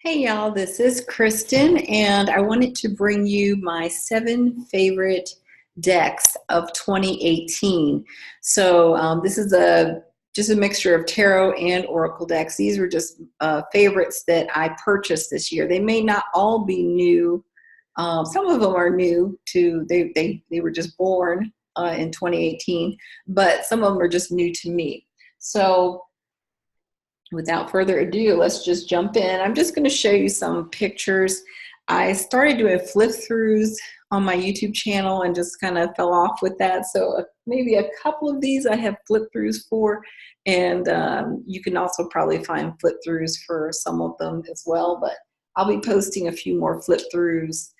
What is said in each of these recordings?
Hey y'all, this is Kristen, and I wanted to bring you my 7 favorite decks of 2018. This is just a mixture of tarot and oracle decks. These were just favorites that I purchased this year. They may not all be new. Some of them are new to they were just born in 2018, but some of them are just new to me. So without further ado, let's just jump in. I'm just going to show you some pictures. I started doing flip throughs on my YouTube channel and just kind of fell off with that. So maybe a couple of these I have flip throughs for, and you can also probably find flip throughs for some of them as well. But I'll be posting a few more flip throughs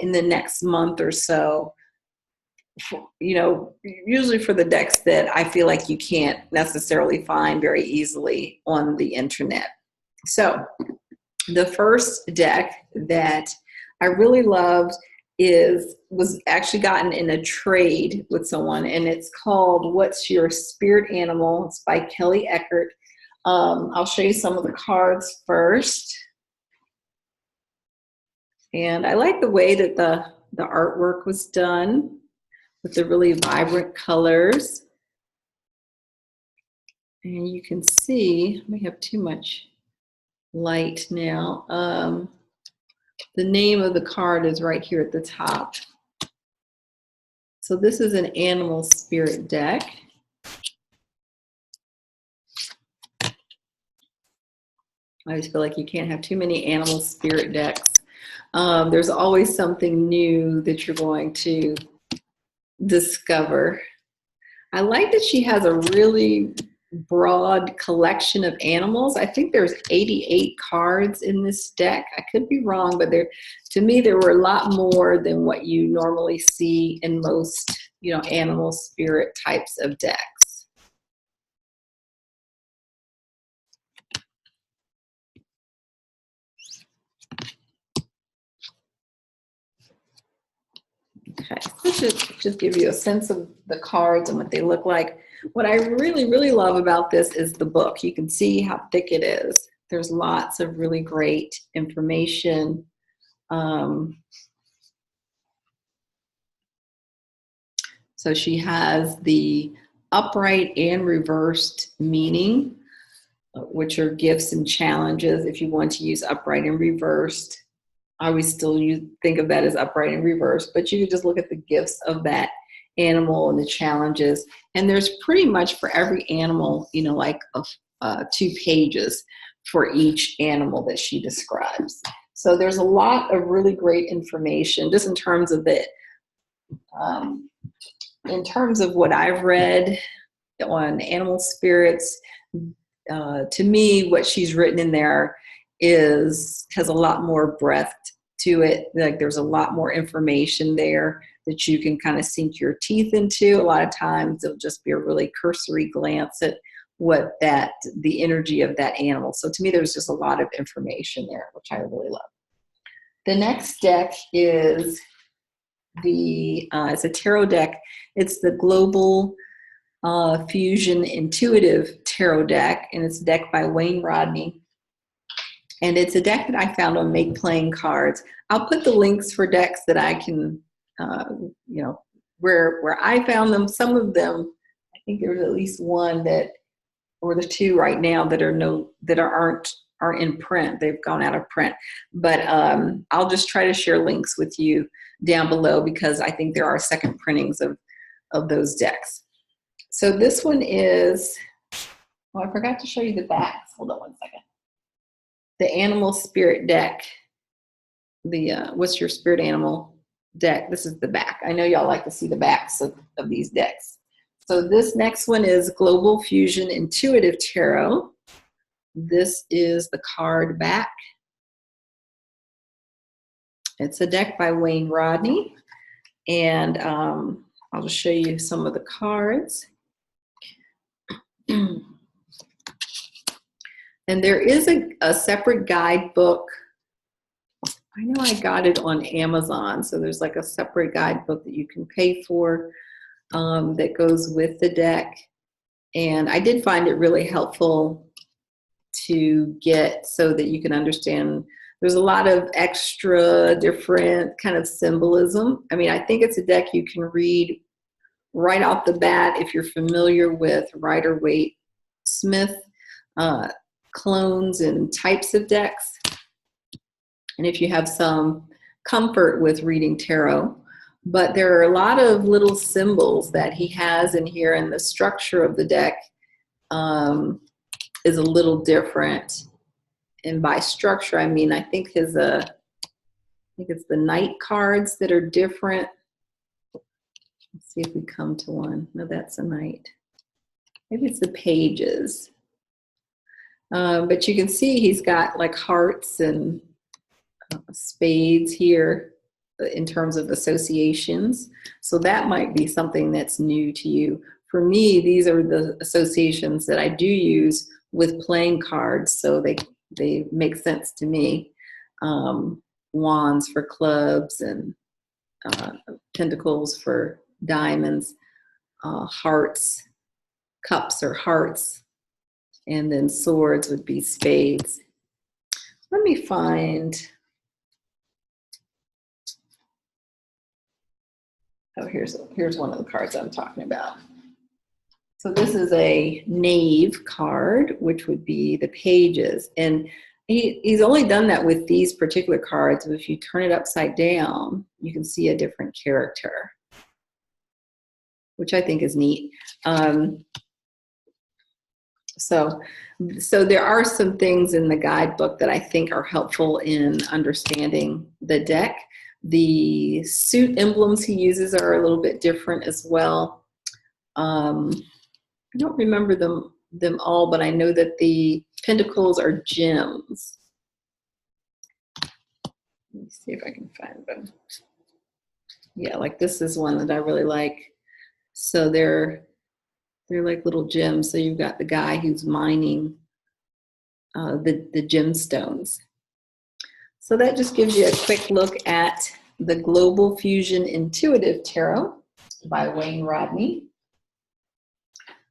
in the next month or so. Usually for the decks that I feel like you can't necessarily find very easily on the internet. So the first deck that I really loved was actually gotten in a trade with someone, and it's called What's Your Spirit Animal? It's by Kelly Eckert. I'll show you some of the cards first. And I like the way that the artwork was done with the really vibrant colors. And you can see, I may have too much light now. The name of the card is right here at the top. So this is an animal spirit deck. I just feel like you can't have too many animal spirit decks. There's always something new that you're going to discover. I like that she has a really broad collection of animals. I think there's 88 cards in this deck. I could be wrong, but to me there were a lot more than what you normally see in most, animal spirit types of decks. Okay, let's just give you a sense of the cards and what they look like. What I really, really love about this is the book. You can see how thick it is. There's lots of really great information. So she has the upright and reversed meaning, which are gifts and challenges. If you want to use upright and reversed, I always still think of that as upright and reversed, but you can just look at the gifts of that animal and the challenges. And there's pretty much for every animal, like 2 pages for each animal that she describes. So there's a lot of really great information just in terms of it. In terms of what I've read on animal spirits, to me, what she's written in there has a lot more breadth to it. Like there's a lot more information there that you can kind of sink your teeth into. A lot of times it'll just be a really cursory glance at what the energy of that animal. So to me, there's just a lot of information there, which I really love. The next deck is it's a tarot deck. It's the Global Fusion Intuitive Tarot deck, and it's a deck by Wayne Rodney. And it's a deck that I found on Make Playing Cards. I'll put the links for decks that I can, where I found them. Some of them, I think there's at least one or the 2 right now that aren't in print. They've gone out of print. But I'll just try to share links with you down below because I think there are second printings of those decks. So this one is, I forgot to show you the backs. Hold on one second. The Animal Spirit deck, the What's Your Spirit Animal deck. This is the back. I know y'all like to see the backs of these decks. So this next one is Global Fusion Intuitive Tarot. This is the card back. It's a deck by Wayne Rodney, and I'll just show you some of the cards. And there is a separate guidebook. I know I got it on Amazon, so there's like a separate guidebook that you can pay for that goes with the deck. And I did find it really helpful to get so that you can understand. There's a lot of extra different kind of symbolism. I mean, I think it's a deck you can read right off the bat if you're familiar with Rider-Waite-Smith clones and types of decks. And if you have some comfort with reading tarot. But there are a lot of little symbols that he has in here, and the structure of the deck is a little different. And by structure, I mean, I think it's the knight cards that are different. Let's see if we come to one. No, that's a knight. Maybe it's the pages. But you can see he's got like hearts and spades here in terms of associations. So that might be something that's new to you. For me, these are the associations that I do use with playing cards, so they make sense to me. Wands for clubs, and pentacles for diamonds, hearts, cups are hearts, and then swords would be spades. Let me find, oh, here's one of the cards I'm talking about. So this is a knave card, which would be the pages. And he's only done that with these particular cards. If you turn it upside down, you can see a different character, which I think is neat. So there are some things in the guidebook that I think are helpful in understanding the deck. The suit emblems he uses are a little bit different as well. I don't remember them all, but I know that the pentacles are gems. Let me see if I can find them. Yeah, like this is one that I really like. So they're like little gems. So you've got the guy who's mining the gemstones. So that just gives you a quick look at the Global Fusion Intuitive Tarot by Wayne Rodney.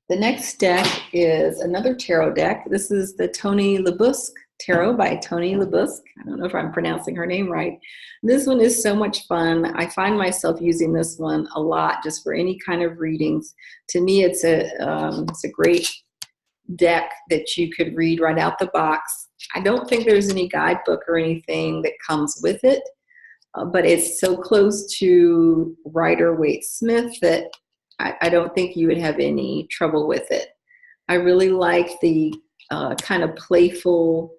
The next deck is another tarot deck. This is the Tony LaBusque Tarot by Tony LaBusque. I don't know if I'm pronouncing her name right. This one is so much fun. I find myself using this one a lot just for any kind of readings. To me, it's a great deck that you could read right out the box. I don't think there's any guidebook or anything that comes with it, but it's so close to Rider-Waite-Smith that I don't think you would have any trouble with it. I really like the kind of playful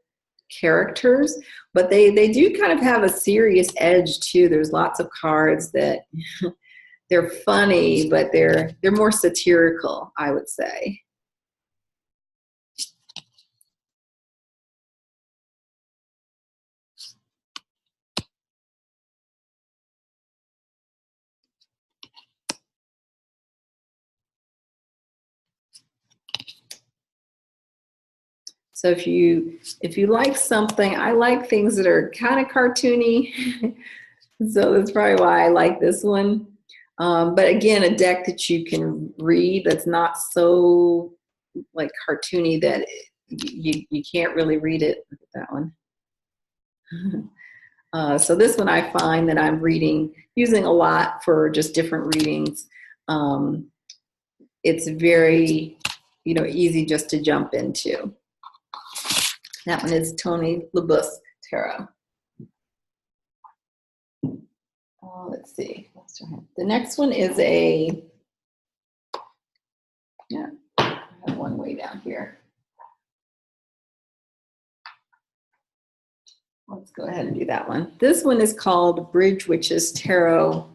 characters, but they do kind of have a serious edge too. There's lots of cards that they're funny, but they're more satirical, I would say. So if you like something, I like things that are kind of cartoony. So that's probably why I like this one. But again, a deck that you can read that's not so like cartoony that you can't really read it. Look at that one. So this one I find that I'm using a lot for just different readings. It's very, easy just to jump into. That one is Tony LaBusque Tarot. Let's see. The next one is I have one way down here. Let's go ahead and do that one. This one is called Bridge Witches Tarot.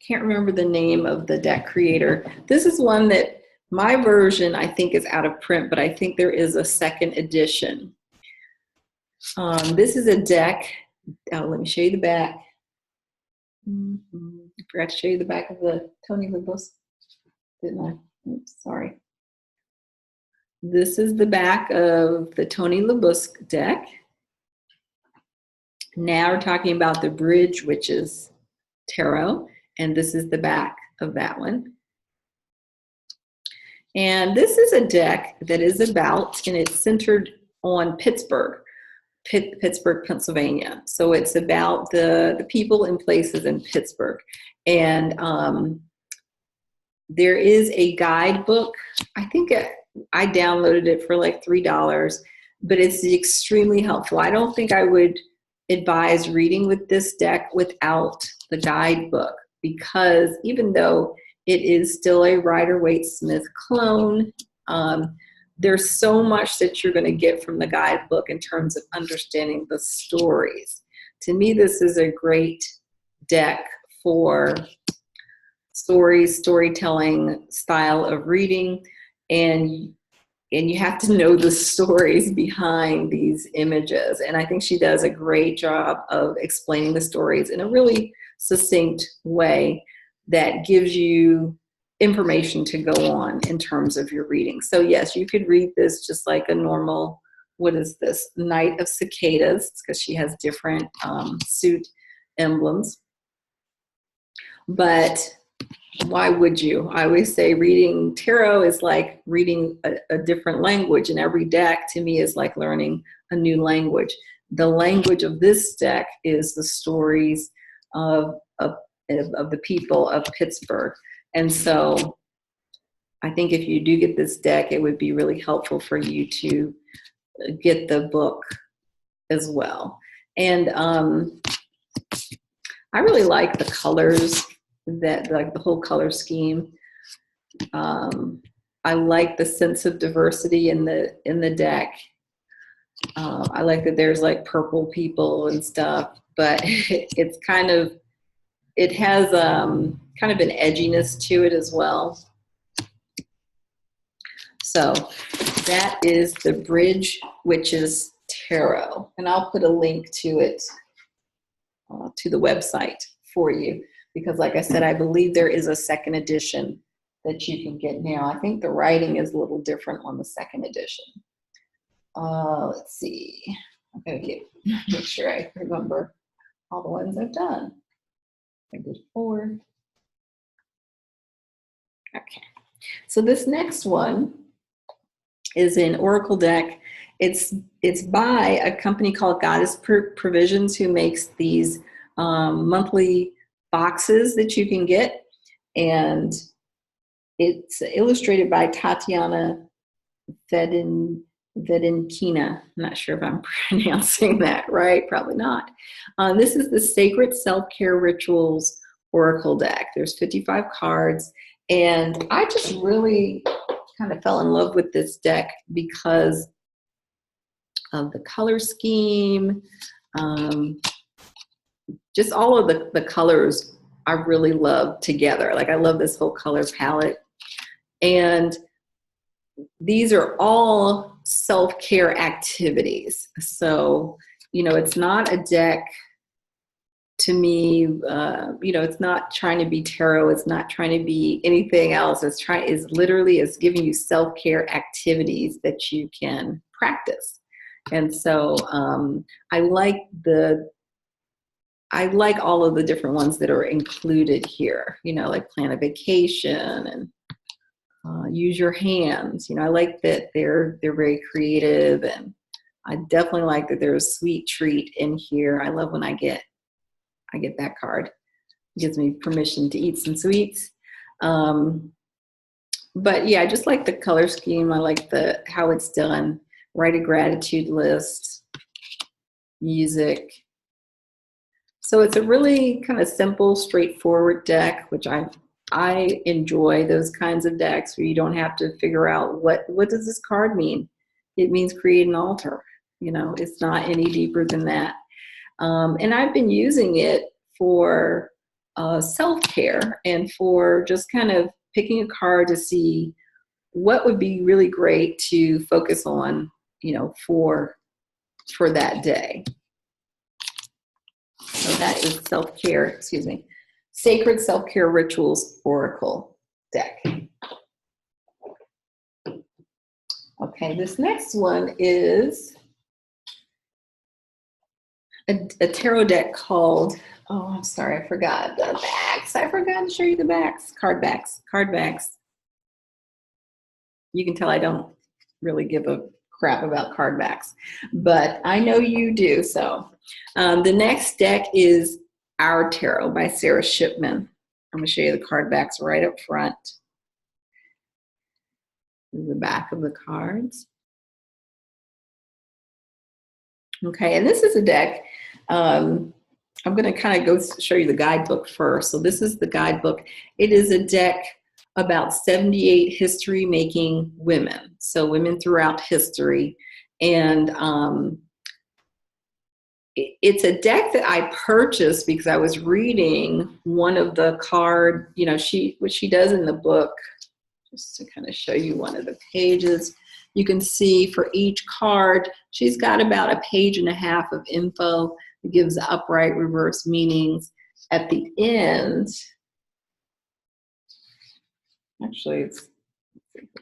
Can't remember the name of the deck creator. This is one that my version, I think, is out of print, but I think there is a second edition. This is a deck. Let me show you the back. I forgot to show you the back of the Tony LaBusque, didn't I? Oops, sorry. This is the back of the Tony LaBusque deck. Now we're talking about the Bridge Witches Tarot, and this is the back of that one. And this is a deck that is about, and it's centered on Pittsburgh, Pennsylvania. So it's about the people and places in Pittsburgh. And there is a guidebook. I think I downloaded it for like $3, but it's extremely helpful. I don't think I would advise reading with this deck without the guidebook, because even though it is still a Rider-Waite-Smith clone, there's so much that you're going to get from the guidebook in terms of understanding the stories. To me, this is a great deck for storytelling style of reading, and you have to know the stories behind these images. And I think she does a great job of explaining the stories in a really succinct way that gives you information to go on in terms of your reading. So yes, you could read this just like a normal, what is this, Night of Cicadas, because she has different suit emblems. But why would you? I always say reading tarot is like reading a different language, and every deck to me is like learning a new language. The language of this deck is the stories of the people of Pittsburgh. And so I think if you do get this deck, it would be really helpful for you to get the book as well. And I really like the colors, that like the whole color scheme. I like the sense of diversity in the deck. I like that there's like purple people and stuff, but it's kind of, it has kind of an edginess to it as well. So that is the Bridge Witches Tarot, and I'll put a link to it, to the website for you, because like I said, I believe there is a second edition that you can get now. I think the writing is a little different on the second edition. Let's see. I'm gonna make sure I remember all the ones I've done. I did 4. Okay. So this next one is an Oracle deck. It's by a company called Goddess Provisions, who makes these monthly boxes that you can get, and it's illustrated by Tatiana Vedenkina. I'm not sure if I'm pronouncing that right, probably not. This is the Sacred Self-Care Rituals Oracle deck. There's 55 cards, and I just really kind of fell in love with this deck because of the color scheme. Just all of the colors I really love together. Like I love this whole color palette. And these are all self-care activities. So, you know, it's not a deck to me, you know, it's not trying to be tarot. It's not trying to be anything else. It's literally giving you self-care activities that you can practice. And so I like all of the different ones that are included here, you know, like plan a vacation and use your hands. You know, I like that they're very creative, and I definitely like that there's a sweet treat in here. I love when I get that card. It gives me permission to eat some sweets. But yeah, I just like the color scheme. I like how it's done. Write a gratitude list, music. So it's a really kind of simple, straightforward deck, which I enjoy those kinds of decks where you don't have to figure out what does this card mean. It means create an altar. You know, it's not any deeper than that. And I've been using it for self-care and for just kind of picking a card to see what would be really great to focus on, you know, for that day. So that is self-care, Sacred Self-Care Rituals Oracle deck. Okay, this next one is a tarot deck called, oh, I'm sorry, I forgot the backs. I forgot to show you the backs, card backs. You can tell I don't really give a crap about card backs, but I know you do. So the next deck is Our Tarot by Sarah Shipman. I'm going to show you the card backs right up front. The back of the cards. Okay, and this is a deck. I'm going to kind of go show you the guidebook first. So this is the guidebook. It is a deck about 78 history-making women. So women throughout history. And it's a deck that I purchased because I was reading one of the card, you know, what she does in the book, just to kind of show you one of the pages. You can see for each card, she's got about a page and a half of info. It gives upright, reverse meanings. At the end, actually,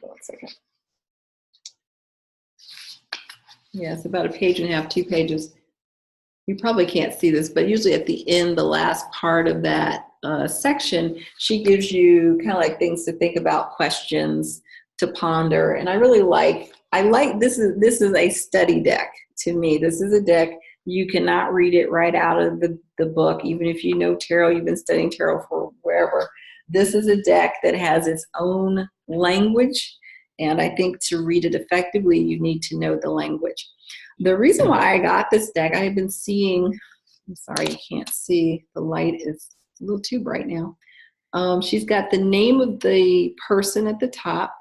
hold on a second. Yeah, it's about a page and a half, 2 pages. You probably can't see this, but usually at the end, the last part of that section, she gives you kind of like things to think about, questions to ponder. And I really like this is a study deck to me. This is a deck you cannot read it right out of the book, even if you know tarot, you've been studying tarot for wherever. This is a deck that has its own language, and I think to read it effectively, you need to know the language. The reason why I got this deck, I have been seeing, I'm sorry you can't see, the light is a little too bright now. She's got the name of the person at the top,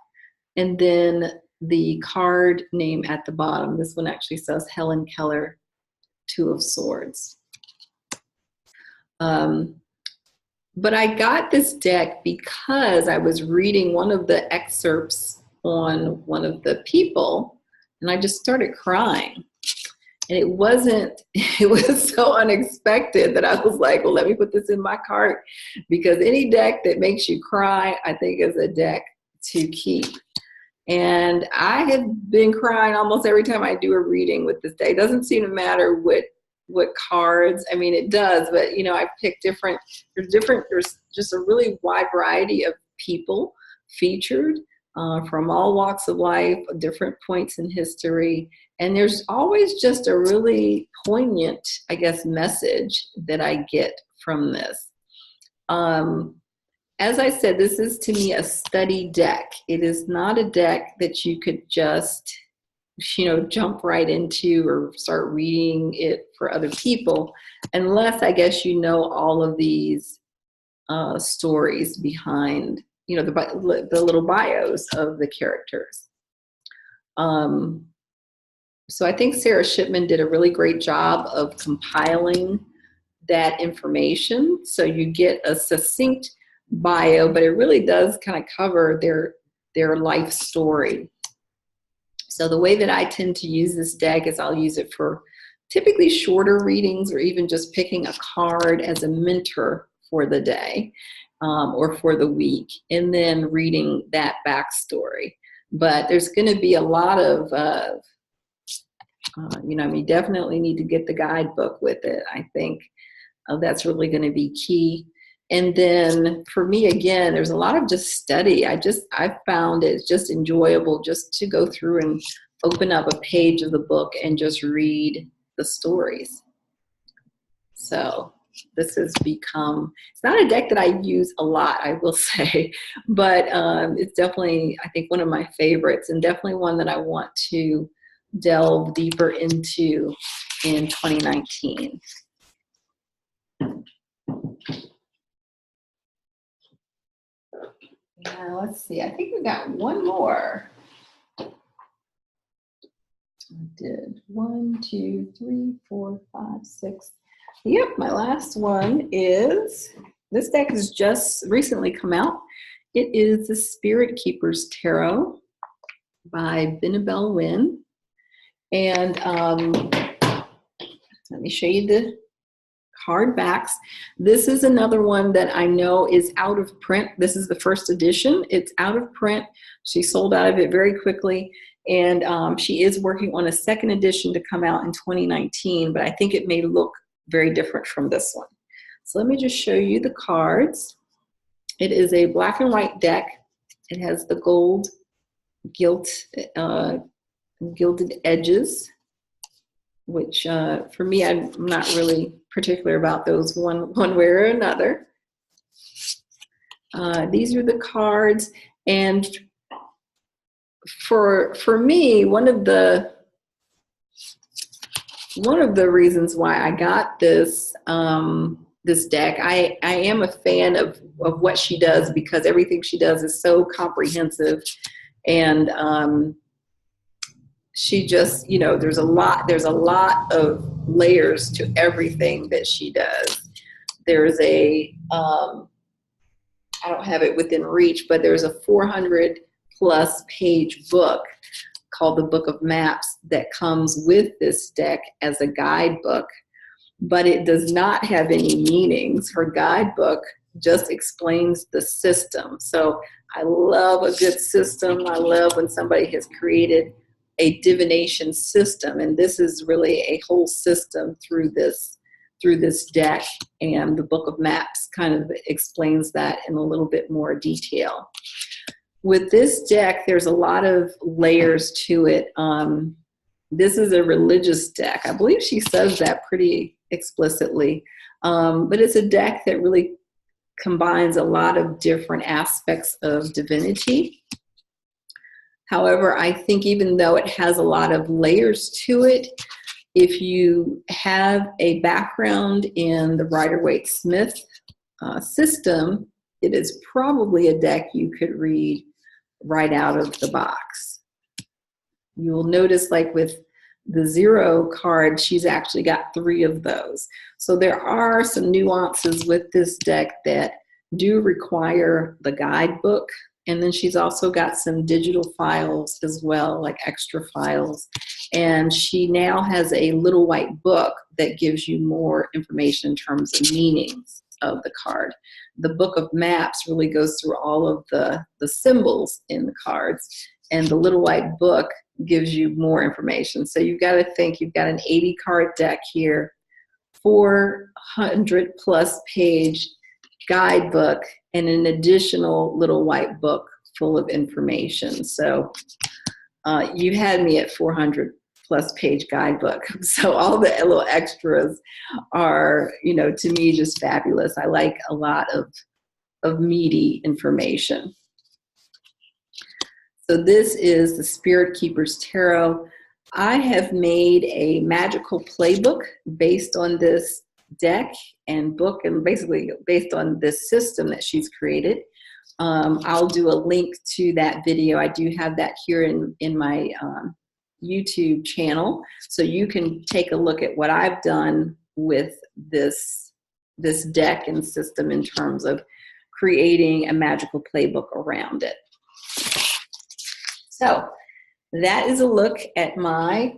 and then the card name at the bottom. This one actually says Helen Keller, 2 of Swords. But I got this deck because I was reading one of the excerpts on one of the people, and I just started crying. And it was so unexpected that I was like, well, let me put this in my cart, because any deck that makes you cry, I think is a deck to keep. And I have been crying almost every time I do a reading with this deck. It doesn't seem to matter what cards. I mean, it does, but you know, I picked there's just a really wide variety of people featured from all walks of life, different points in history. And there's always just a really poignant, I guess, message that I get from this. As I said, this is to me a study deck. It is not a deck that you could just, you know, jump right into or start reading it for other people, unless I guess you know all of these stories behind, you know, the little bios of the characters. So I think Sarah Shipman did a really great job of compiling that information. So you get a succinct bio, but it really does kind of cover their life story. So the way that I tend to use this deck is I'll use it for typically shorter readings, or even just picking a card as a mentor for the day or for the week, and then reading that backstory. But there's going to be a lot of, you know, you definitely need to get the guidebook with it. I think that's really going to be key. And then for me, again, there's a lot of just study. I found it's just enjoyable just to go through and open up a page of the book and just read the stories. So this has become, it's not a deck that I use a lot, I will say, but it's definitely, I think, one of my favorites, and definitely one that I want to delve deeper into in 2019. Now, let's see. I think we got one more. I did 1, 2, 3, 4, 5, 6. Yep, my last one is, this deck has just recently come out. It is the Spirit Keepers Tarot by Binnabel Wynn. And let me show you the card backs. This is another one that I know is out of print. This is the first edition. It's out of print. She sold out of it very quickly, and she is working on a second edition to come out in 2019, but I think it may look very different from this one. So let me just show you the cards. It is a black and white deck. It has the gold gilt, gilded edges, which for me, I'm not really particular about those one way or another. These are the cards, and for me, one of the reasons why I got this this deck, I am a fan of what she does, because everything she does is so comprehensive, and she just, you know, there's a lot of layers to everything that she does. There's a I don't have it within reach, but there's a 400 plus page book called the Book of Maps that comes with this deck as a guidebook, but it does not have any meanings. Her guidebook just explains the system. So I love a good system. I love when somebody has created a divination system, and this is really a whole system through this deck, and the Book of Maps kind of explains that in a little bit more detail. With this deck, there's a lot of layers to it. This is a religious deck. I believe she says that pretty explicitly, but it's a deck that really combines a lot of different aspects of divinity. However, I think even though it has a lot of layers to it, if you have a background in the Rider-Waite-Smith system, it is probably a deck you could read right out of the box. You will notice, like with the 0 card, she's actually got 3 of those. So there are some nuances with this deck that do require the guidebook. And then she's also got some digital files as well, like extra files. And she now has a little white book that gives you more information in terms of meanings of the card. The Book of Maps really goes through all of the symbols in the cards, and the little white book gives you more information. So you've got to think you've got an 80 card deck here, 400 plus page guidebook, and an additional little white book full of information. So you had me at 400 plus page guidebook. So all the little extras are, you know, to me, just fabulous. I like a lot of meaty information. So this is the Spirit Keepers Tarot. I have made a magical playbook based on this deck and book, and basically based on this system that she's created. I'll do a link to that video. I do have that here in my YouTube channel, so you can take a look at what I've done with this deck and system in terms of creating a magical playbook around it. So that is a look at my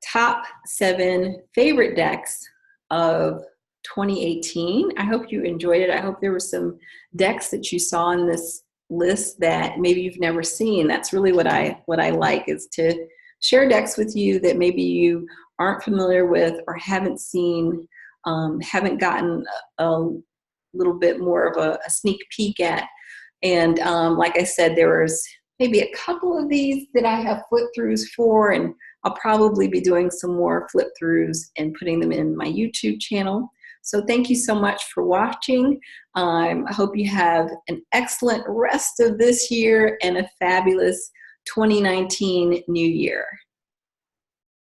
top 7 favorite decks of 2018. I hope you enjoyed it. I hope there were some decks that you saw in this list that maybe you've never seen. That's really what I like, is to share decks with you that maybe you aren't familiar with or haven't seen, haven't gotten a little bit more of a sneak peek at. And like I said, there was maybe a couple of these that I have flip throughs for, and I'll probably be doing some more flip throughs and putting them in my YouTube channel. So thank you so much for watching. I hope you have an excellent rest of this year and a fabulous 2019 new year.